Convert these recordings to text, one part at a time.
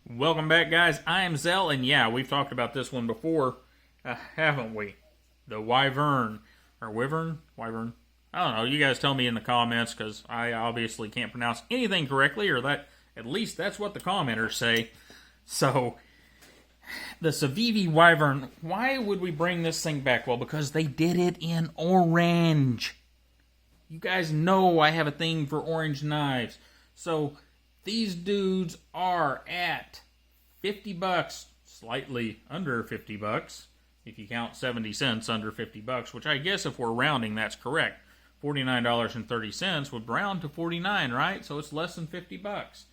Welcome back, guys. I am Zell, and yeah, we've talked about this one before, haven't we? The Wyvern, or Wyvern? Wyvern? I don't know. You guys tell me in the comments, because I obviously can't pronounce anything correctly, or that at least that's what the commenters say. So, the Civivi Wyvern, why would we bring this thing back? Well, because they did it in orange. You guys know I have a thing for orange knives. So, these dudes are at 50 bucks, slightly under 50 bucks, if you count 70 cents under 50 bucks, which I guess if we're rounding, that's correct. $49.30 would round to 49, right? So it's less than 50 bucks.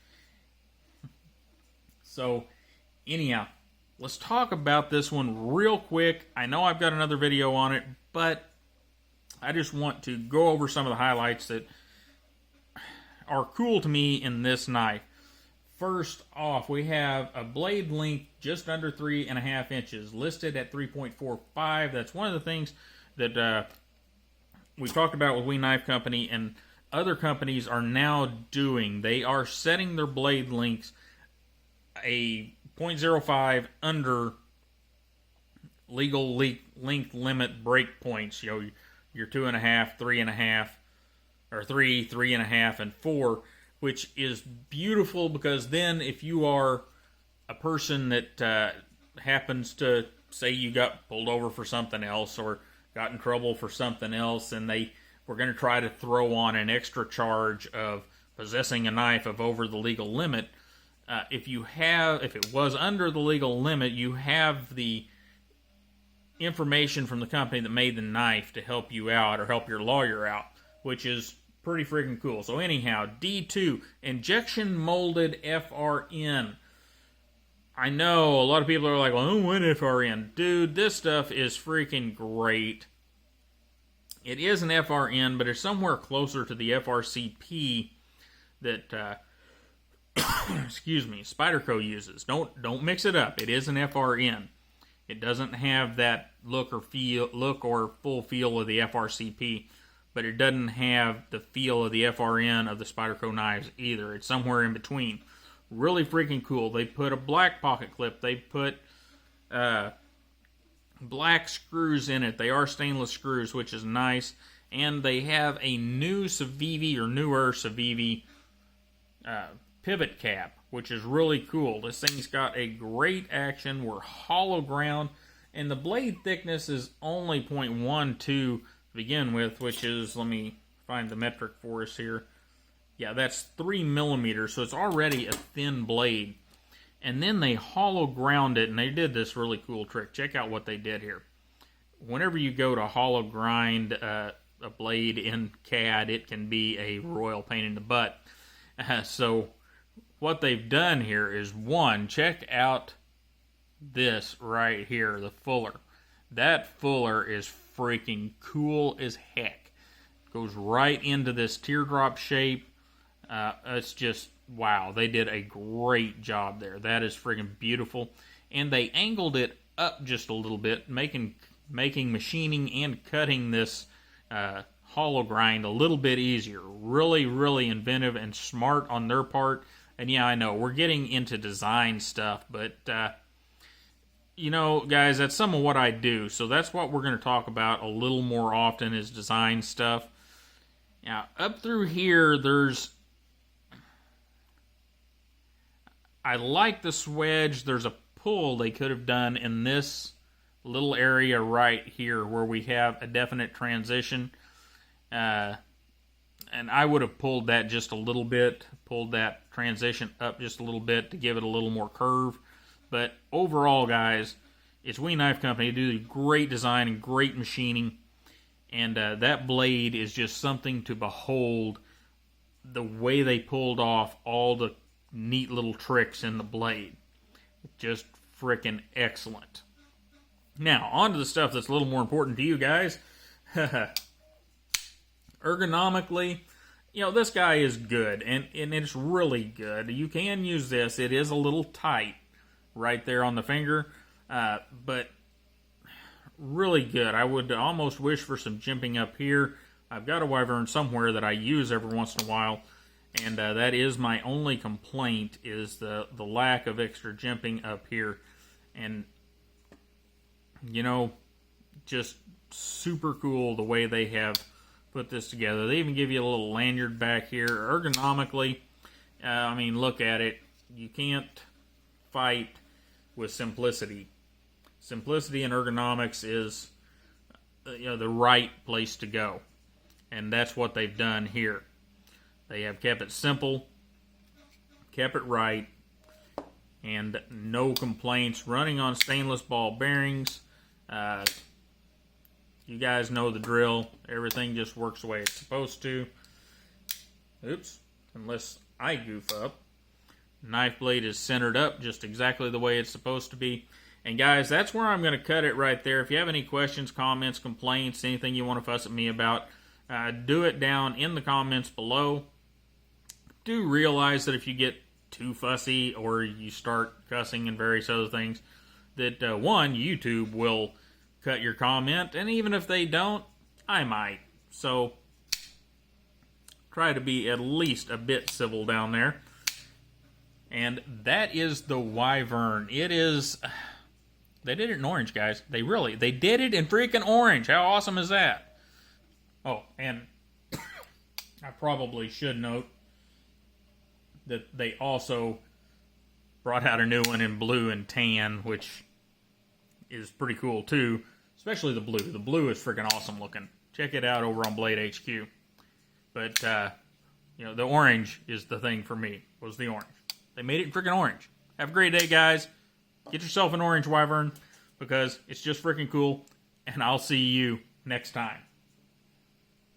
So, anyhow, let's talk about this one real quick. I know I've got another video on it, but I just want to go over some of the highlights that are cool to me in this knife. First off, we have a blade length just under 3.5 inches, listed at 3.45. That's one of the things that we've talked about with We Knife Company and other companies are now doing. They are setting their blade lengths a 0.05 under legal length limit break points. You know, your 2.5, 3.5, or 3, 3.5, and 4, which is beautiful because then if you are a person that happens to, say you got pulled over for something else or got in trouble for something else and they were going to try to throw on an extra charge of possessing a knife of over the legal limit, if it was under the legal limit, you have the information from the company that made the knife to help you out or help your lawyer out, which is pretty freaking cool. So anyhow, D2, injection molded FRN. I know a lot of people are like, well, I don't want FRN. Dude, this stuff is freaking great. It is an FRN, but it's somewhere closer to the FRCP that, excuse me, Spyderco uses. Don't mix it up. It is an FRN. It doesn't have that look or full feel of the FRCP. But it doesn't have the feel of the FRN of the Spyderco knives either. It's somewhere in between. Really freaking cool. They put a black pocket clip. They put black screws in it. They are stainless screws, which is nice. And they have a new Civivi, or newer Civivi pivot cap, which is really cool. This thing's got a great action. We're hollow ground. And the blade thickness is only 0.12 to begin with, which is, let me find the metric for us here. Yeah, that's 3 millimeters, so it's already a thin blade. And then they hollow ground it, and they did this really cool trick. Check out what they did here. Whenever you go to hollow grind a blade in CAD, it can be a royal pain in the butt. So what they've done here is, one, check out this right here, the fuller. That fuller is freaking cool as heck. Goes right into this teardrop shape. It's just, wow, they did a great job there. That is freaking beautiful. And they angled it up just a little bit, making machining and cutting this hollow grind a little bit easier. Really, really inventive and smart on their part. And yeah, I know, we're getting into design stuff, but you know, guys, that's some of what I do. So that's what we're going to talk about a little more often is design stuff. Now, up through here, I like the swedge. There's a pull they could have done in this little area right here where we have a definite transition. And I would have pulled that just a little bit, pulled that transition up just a little bit to give it a little more curve. But overall, guys, it's We Knife Company. They do great design and great machining. And that blade is just something to behold. The way they pulled off all the neat little tricks in the blade. Just freaking excellent. Now, on to the stuff that's a little more important to you guys. Ergonomically, you know, this guy is good. And it's really good. You can use this. It is a little tight right there on the finger, but really good. I would almost wish for some jimping up here. I've got a Wyvern somewhere that I use every once in a while, And that is my only complaint, is the lack of extra jimping up here. And, you know, just super cool the way they have put this together. They even give you a little lanyard back here. Ergonomically, I mean, look at it. You can't fight with simplicity. Simplicity and ergonomics is, you know, the right place to go. And that's what they've done here. They have kept it simple, kept it right, and no complaints. Running on stainless ball bearings. You guys know the drill. Everything just works the way it's supposed to. Oops, unless I goof up. Knife blade is centered up just exactly the way it's supposed to be. And guys, that's where I'm going to cut it right there. If you have any questions, comments, complaints, anything you want to fuss at me about, do it down in the comments below. Do realize that if you get too fussy or you start cussing and various other things, that one, YouTube will cut your comment, and even if they don't, I might. So try to be at least a bit civil down there. And that is the Wyvern. It is, they did it in orange, guys. They did it in freaking orange. How awesome is that? Oh, and I probably should note that they also brought out a new one in blue and tan, which is pretty cool too, especially the blue. The blue is freaking awesome looking. Check it out over on Blade HQ. But, you know, the orange is the thing for me, was the orange. They made it freaking orange. Have a great day, guys. Get yourself an orange Wyvern, because it's just freaking cool, and I'll see you next time.